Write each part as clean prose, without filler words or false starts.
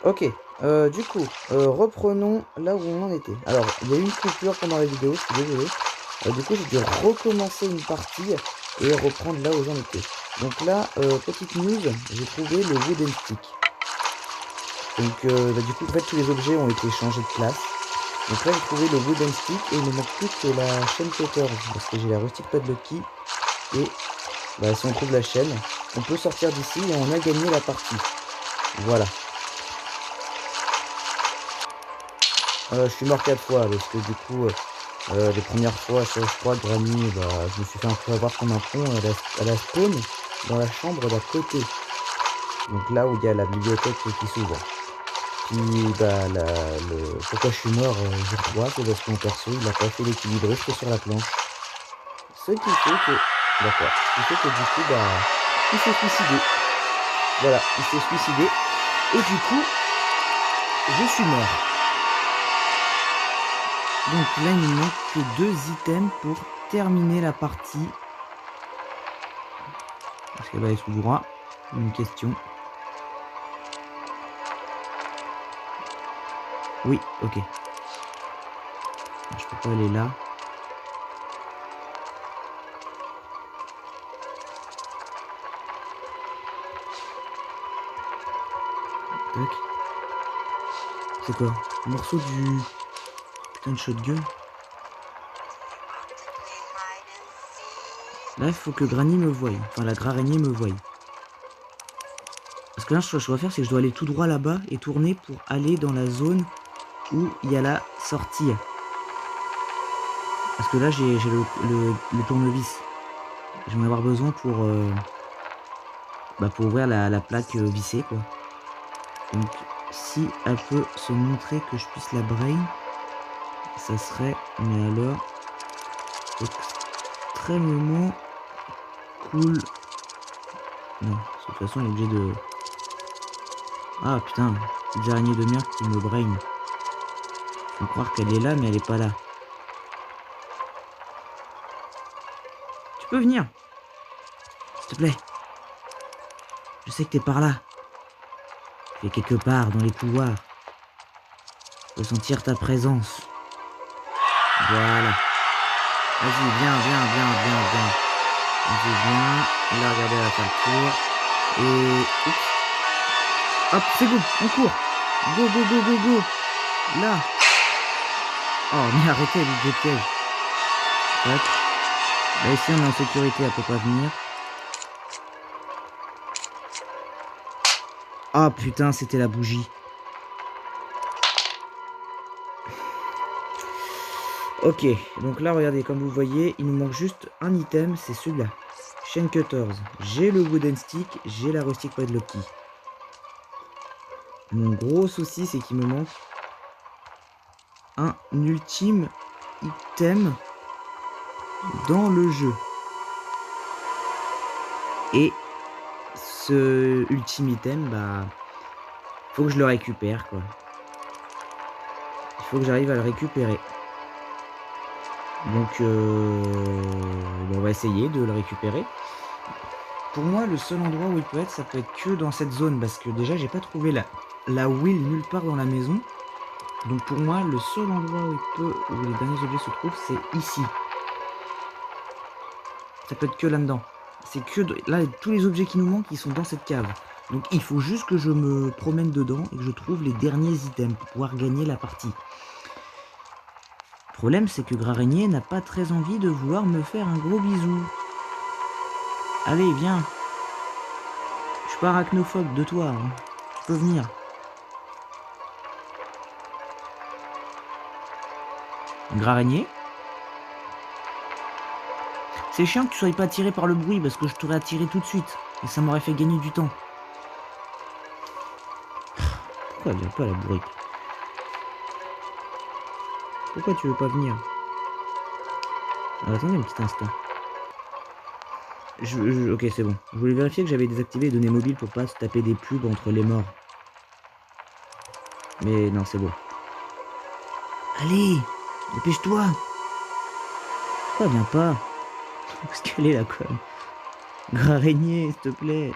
Ok, du coup, reprenons là où on en était. Alors, il y a eu une coupure pendant la vidéo, je suis désolé. Du coup, j'ai dû recommencer une partie et reprendre là où j'en étais. Donc là, petite news, j'ai trouvé le wooden stick. Donc, du coup, en fait, tous les objets ont été changés de place. Donc là, j'ai trouvé le wooden stick et il ne manque plus que la chaîne cutter. Parce que j'ai la rustic padlocky. Et bah, si on trouve la chaîne, on peut sortir d'ici et on a gagné la partie. Voilà. Je suis mort 4 fois parce que du coup, les premières fois, je crois, Granny, bah, je me suis fait un peu avoir comme un con. Elle a spawn dans la chambre d'à côté. Donc là où il y a la bibliothèque qui s'ouvre. Puis bah, pourquoi je suis mort jour 3, c'est parce que mon perso, il a pas fait l'équilibriste sur la planche. Ce qui fait que... D'accord. Ce qui fait que du coup, bah, il s'est suicidé. Voilà, il s'est suicidé. Et du coup, je suis mort. Donc là, il ne manque que 2 items pour terminer la partie. Est-ce qu'elle va aller tout droit? Une question. Oui, ok. Je peux pas aller là. Tac. C'est quoi? Un morceau du... Putain de shotgun. Là, il faut que Granny me voie. Enfin, la araignée me voie. Parce que là, ce que je dois faire, c'est que je dois aller tout droit là-bas et tourner pour aller dans la zone où il y a la sortie. Parce que là, j'ai le tournevis. Je vais en avoir besoin pour ouvrir la plaque vissée, quoi. Donc, si elle peut se montrer que je puisse la brain, ça serait, mais alors, extrêmement cool. Non, parce que de toute façon, elle est obligée de... Ah, putain, petite araignée de merde qui me brain. Faut croire qu'elle est là, mais elle est pas là. Tu peux venir, s'il te plaît. Je sais que t'es par là. Tu es quelque part dans les couloirs. Je peux sentir ta présence. Voilà. Vas-y, viens. Vas-y, viens. Là, regardez, elle va faire le tour. Et... Oups. Hop, c'est bon, on court. Go. Là. Oh, mais arrêtez, les deux pièges. Hop. Là, ici, on est en sécurité, elle peut pas venir. Oh, putain, c'était la bougie. Ok, donc là, regardez, comme vous voyez, il nous manque juste un item, c'est celui-là. Chain Cutters. J'ai le wooden stick, j'ai la rustic padlocky. Mon gros souci, c'est qu'il me manque un ultime item dans le jeu. Et ce ultime item, bah, faut que je le récupère, quoi. Il faut que j'arrive à le récupérer. Donc, on va essayer de le récupérer. Pour moi, le seul endroit où il peut être, ça peut être que dans cette zone. Parce que déjà, j'ai pas trouvé la wheel nulle part dans la maison. Donc pour moi, le seul endroit où les derniers objets se trouvent, c'est ici. Ça peut être que là-dedans. C'est que là, tous les objets qui nous manquent, ils sont dans cette cave. Donc il faut juste que je me promène dedans et que je trouve les derniers items pour pouvoir gagner la partie. Le problème, c'est que Graraignée n'a pas très envie de vouloir me faire un gros bisou. Allez, viens. Je suis pas arachnophobe de toi. Hein. Tu peux venir. Graraignée. C'est chiant que tu sois pas attiré par le bruit parce que je t'aurais attiré tout de suite. Et ça m'aurait fait gagner du temps. Pourquoi elle vient pas la bourrique? Pourquoi tu veux pas venir? Alors, attendez un petit instant. Ok, c'est bon. Je voulais vérifier que j'avais désactivé les données mobiles pour pas se taper des pubs entre les morts. Mais non, c'est bon. Allez, dépêche-toi. Pourquoi elle vient pas? Parce qu'elle est là, quoi. Graraignée, s'il te plaît.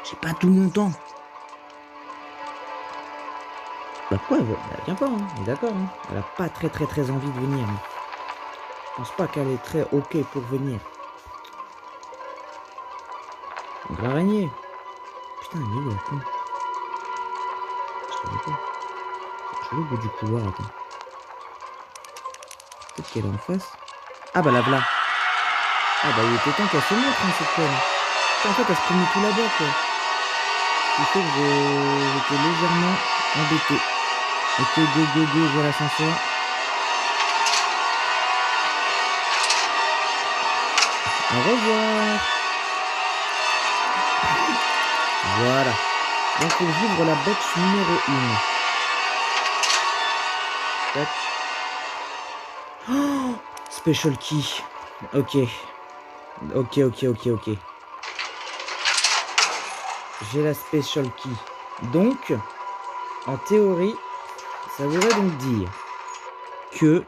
J'ai pas tout mon temps. Bah pourquoi elle vient pas, hein, on est d'accord, hein. Elle a pas très envie de venir, hein. Je pense pas qu'elle est très OK pour venir. Donc l'araignée. Putain, elle est où la con? Je savais pas. Je suis au bout du couloir, attends. Peut-être qu'elle est en face. Ah bah la voilà. Ah bah il était temps qu'elle se montre, hein, cette conne. En fait, elle se promenait tout là-bas, quoi. Ce qui fait que j'étais légèrement embêté. Ok, go, je vois l'ascenseur. Au revoir. Voilà. Donc j'ouvre la box numéro 1. Tac. Oh, special key. Ok. Ok. J'ai la special key. Donc, en théorie, ça voudrait donc dire que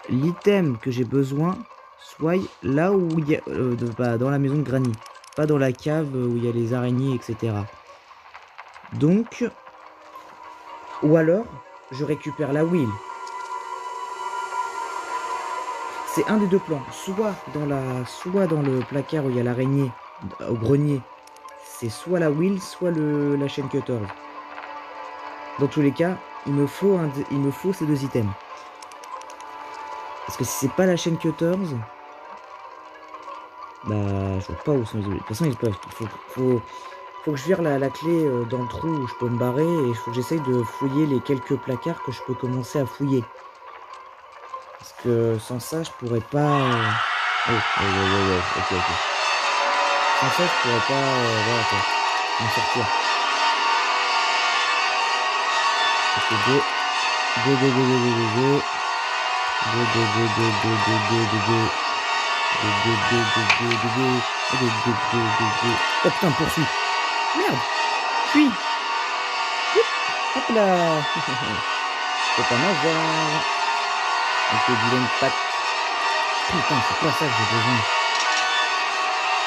l'item que j'ai besoin soit là où il y a dans la maison de Granny, pas dans la cave où il y a les araignées, etc. Donc, ou alors je récupère la wheel. C'est un des deux plans, soit dans le placard où il y a l'araignée, au grenier, c'est soit la wheel, soit la chaîne cutter. Dans tous les cas, il me faut ces deux items. Parce que si c'est pas la chaîne cutters, bah je vois pas où sont les objets. De toute façon, ils peuvent. Faut que je vire la clé dans le trou où je peux me barrer et il faut que j'essaye de fouiller les quelques placards que je peux commencer à fouiller. Parce que sans ça, je pourrais pas. Ok. Sans ça, je pourrais pas voilà, quoi, m'en sortir. Ok, go. Oh putain, poursuit. Merde. Fuis. Hop là. Faut pas m'avoir. Ok, vilaine patte. Putain, c'est pas ça que j'ai besoin.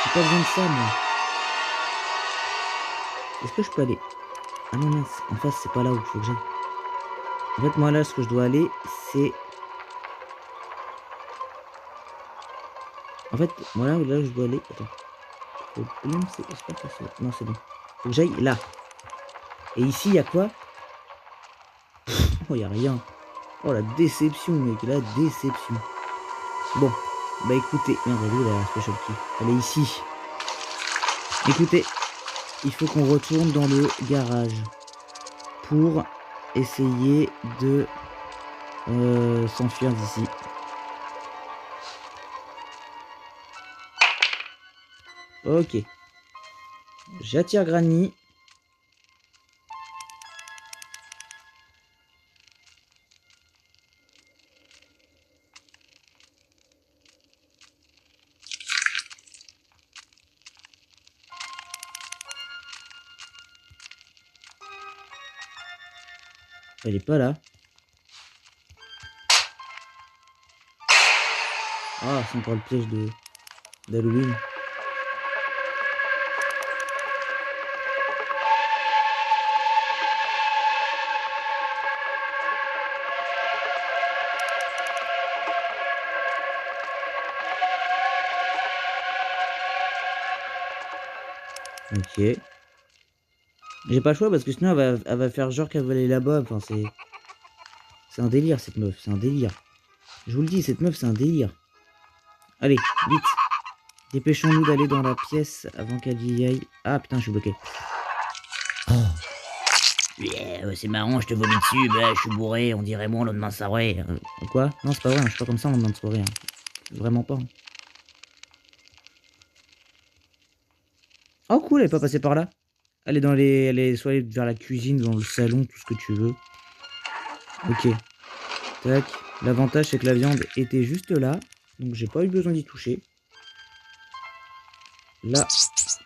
J'ai pas besoin de ça, moi. Est-ce que je peux aller? Ah non, mince. En face, c'est pas là où il faut que j'aille. En fait, moi, là, ce que je dois aller, c'est... En fait, moi, là où je dois aller... Attends. J'espère que c'est... Non, c'est bon. Faut que j'aille là. Et ici, il y a quoi? Oh, il y a rien. Oh, la déception, mec. La déception. Bon. Bah, écoutez. Merde, elle est où, la special key? Elle est ici. Écoutez. Il faut qu'on retourne dans le garage. Pour essayer de s'enfuir d'ici. Ok. J'attire Granny. Elle est pas là. Ah, c'est encore le piège d'Halloween. Ok. J'ai pas le choix parce que sinon elle va faire genre qu'elle va aller là-bas. Enfin, c'est un délire cette meuf, c'est un délire. Je vous le dis, cette meuf c'est un délire. Allez, vite. Dépêchons-nous d'aller dans la pièce avant qu'elle y aille. Ah putain, je suis bloqué. Oh. Yeah, c'est marrant, je te vomis dessus, bah, je suis bourré, on dirait moi le lendemain de soirée. Quoi? Non, c'est pas vrai, je suis pas comme ça le lendemain de soirée. Hein. Vraiment pas. Hein. Oh cool, elle est pas passée par là. Elle est soit aller vers la cuisine, dans le salon, tout ce que tu veux. Ok. Tac. L'avantage c'est que la viande était juste là. Donc j'ai pas eu besoin d'y toucher. Là.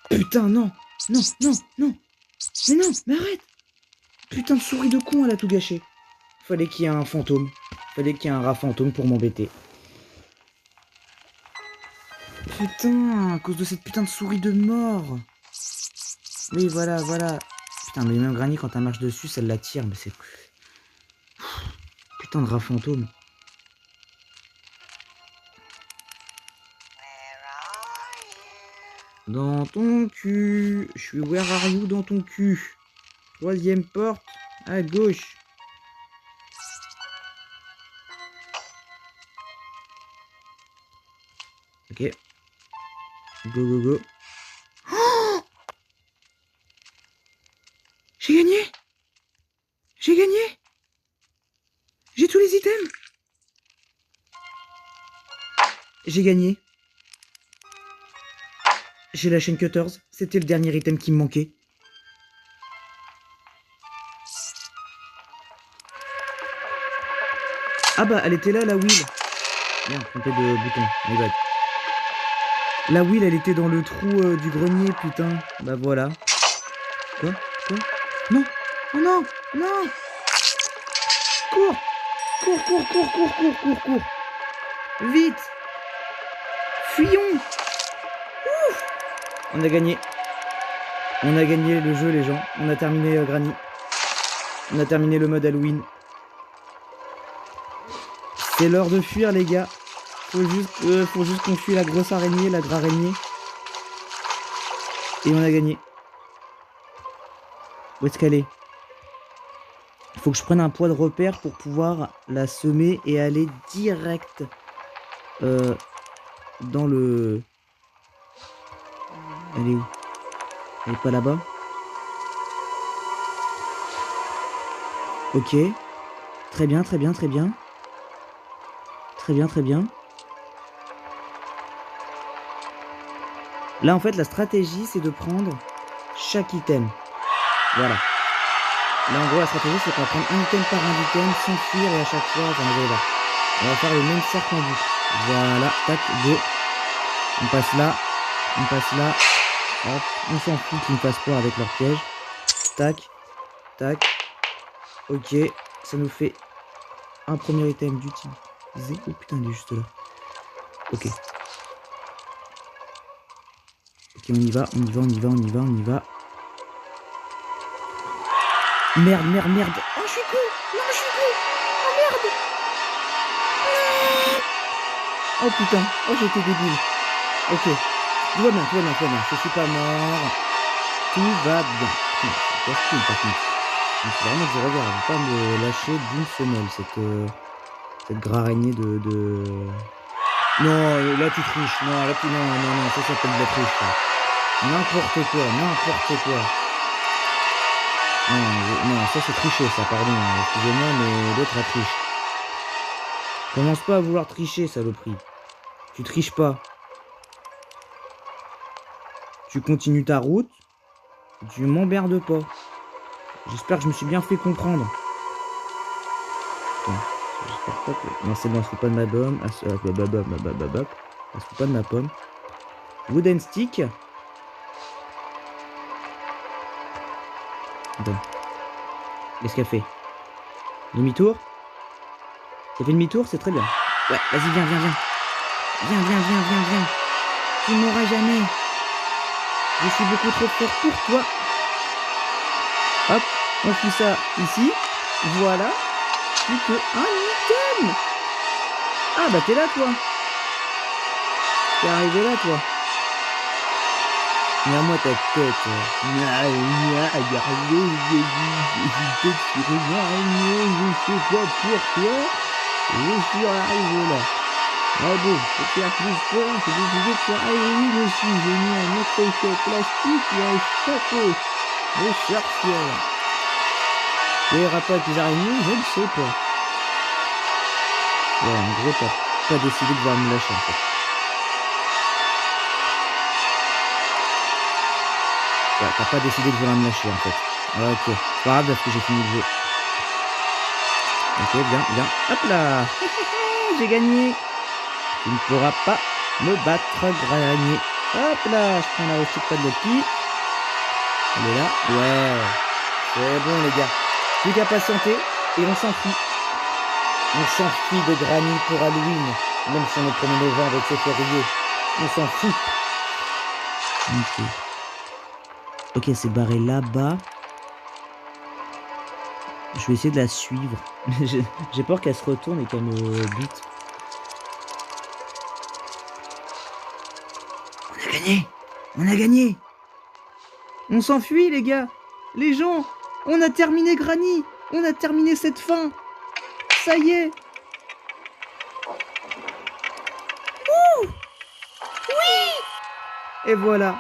Putain, non. Non. Mais non, mais arrête. Putain de souris de con, elle a tout gâché. Fallait qu'il y ait un fantôme. Fallait qu'il y ait un rat fantôme pour m'embêter. Putain, à cause de cette putain de souris de mort. Oui, voilà. Putain, mais même Granny, quand elle marche dessus, ça l'attire. Mais c'est... Putain de rat fantôme. Dans ton cul. Je suis where are you dans ton cul. 3e porte. À gauche. Ok. Go, go, go. Oh, j'ai gagné. J'ai gagné. J'ai tous les items. J'ai gagné. J'ai la chaîne Cutters. C'était le dernier item qui me manquait. Ah bah, elle était là, la wheel. Merde, trompé de bouton. My bad. La wheel, elle était dans le trou du grenier, putain. Bah voilà. Quoi? Non. Oh non. Non. Cours. Cours. Vite. Fuyons. Ouf. On a gagné. On a gagné le jeu, les gens. On a terminé Granny. On a terminé le mode Halloween. C'est l'heure de fuir, les gars. Faut juste qu'on fuit la grosse araignée, la grande araignée. Et on a gagné. Où est-ce qu'elle est? Il faut que je prenne un poids de repère pour pouvoir la semer et aller direct dans le... Elle est où? Elle est pas là-bas? Ok. Très bien. Très bien. Là, en fait, la stratégie, c'est de prendre chaque item. Voilà. Là, en gros, la stratégie, c'est qu'on va prendre un item par un item, s'enfuir et à chaque fois, on va faire le même cercle en boucle. Voilà. Tac, go. On passe là. Hop. On s'en fout qu'ils me fassent peur avec leur piège. Tac. Ok. Ça nous fait un premier item d'utiliser. Oh putain, il est juste là. Ok. Ok, on y va. Merde. Oh, je suis con. Oh, merde. Oh, putain. Oh, j'étais débile. Ok. Tout va bien. Je suis pas mort. Tout va bien. Putain, c'est par contre. Il faut vraiment que je regarde. Pas me lâcher d'une semelle. Cette grande araignée de... Non, là tu triches. Non. Ça s'appelle de la triche. Ça. N'importe quoi. Non, ça c'est tricher, ça, pardon. Excusez-moi, mais l'autre a triche. Commence pas à vouloir tricher, saloperie. Tu triches pas. Tu continues ta route. Tu m'emmerdes pas. J'espère que je me suis bien fait comprendre. Attends, j'espère pas que... Non, c'est bon, elle se fout pas de ma pomme. Elle se fout pas de ma pomme. Wooden stick. Attends. Qu'est-ce qu'elle fait? Demi-tour? Ça fait demi-tour, c'est très bien. Ouais, vas-y, viens. Viens. Tu m'auras jamais. Je suis beaucoup trop fort pour toi. Hop, on fout ça ici. Voilà. Plus que un item. Ah bah t'es là, toi. T'es arrivé là, toi. Regarde-moi ta tête. Regardez, j'ai une tête sur une araignée, je sais pas pourquoi. Je suis arrivé là. Ah bon, pour faire plus fort, j'ai décidé de faire Halloween aussi. J'ai mis un accrocheur plastique et un chapeau de sorcière. Et les rapports avec les araignées, je ne sais pas. Ouais, en gros, t'as pas décidé de vouloir me lâcher en fait. Ouais, t'as pas décidé de vouloir me lâcher en fait. Ok, c'est pas grave parce que j'ai fini le jeu. Ok, bien. Hop là. J'ai gagné. Tu ne pourras pas me battre, Granny. Hop là, je prends la rustique pas de Loki. Elle est là. Ouais. C'est bon les gars. Plus qu'à patienter et on s'enfuit. On s'enfuit de Granny pour Halloween. Même si on est 1er novembre et que c'est férié. On s'en fout. Ok, c'est barré là-bas. Je vais essayer de la suivre. J'ai peur qu'elle se retourne et qu'elle me bute. On a gagné! On a gagné! On s'enfuit, les gars! Les gens! On a terminé Granny! On a terminé cette fin! Ça y est! Ouh! Oui! Et voilà!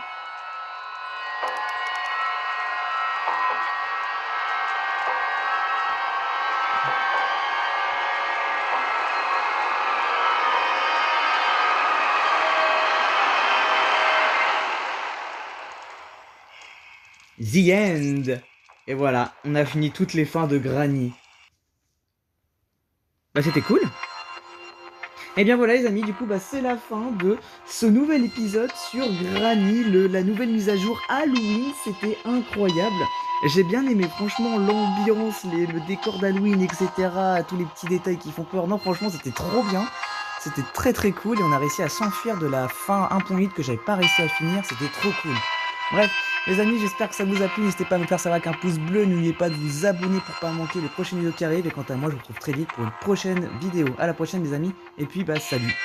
The End! Et voilà, on a fini toutes les fins de Granny. Bah c'était cool. Et bien voilà les amis, du coup bah c'est la fin de ce nouvel épisode sur Granny, la nouvelle mise à jour Halloween, c'était incroyable. J'ai bien aimé franchement l'ambiance, le décor d'Halloween, etc. Tous les petits détails qui font peur. Non franchement c'était trop bien. C'était très très cool et on a réussi à s'enfuir de la fin 1.8 que j'avais pas réussi à finir, c'était trop cool. Bref, les amis, j'espère que ça vous a plu. N'hésitez pas à me faire savoir avec un pouce bleu. N'oubliez pas de vous abonner pour pas manquer les prochaines vidéos qui arrivent. Et quant à moi, je vous retrouve très vite pour une prochaine vidéo. À la prochaine, les amis. Et puis, bah, salut.